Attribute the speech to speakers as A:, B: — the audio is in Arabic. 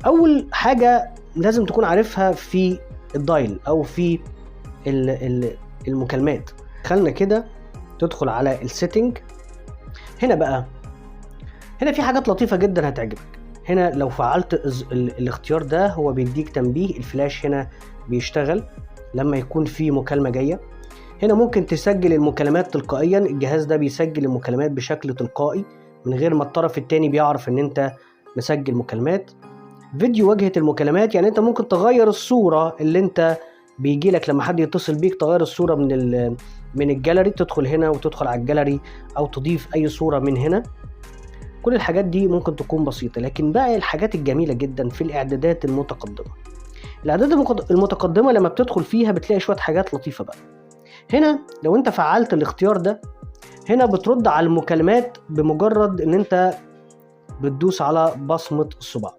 A: اول حاجه لازم تكون عارفها في الدايل او في المكالمات، خلنا كده تدخل على السيتنج. هنا بقى هنا في حاجات لطيفه جدا هتعجبك. هنا لو فعلت الاختيار ده هو بيديك تنبيه الفلاش هنا بيشتغل لما يكون في مكالمه جايه. هنا ممكن تسجل المكالمات تلقائيا، الجهاز ده بيسجل المكالمات بشكل تلقائي من غير ما الطرف التاني بيعرف ان انت مسجل مكالمات. فيديو واجهة المكالمات، يعني انت ممكن تغير الصورة اللي انت بيجي لك لما حد يتصل بيك، تغير الصورة من الجاليري، تدخل هنا وتدخل على الجاليري او تضيف اي صورة من هنا. كل الحاجات دي ممكن تكون بسيطة، لكن بقى الحاجات الجميلة جدا في الاعدادات المتقدمة. الاعدادات المتقدمة لما بتدخل فيها بتلاقي شوية حاجات لطيفة بقى. هنا لو انت فعلت الاختيار ده، هنا بترد على المكالمات بمجرد ان انت بتدوس على بصمة الصباع.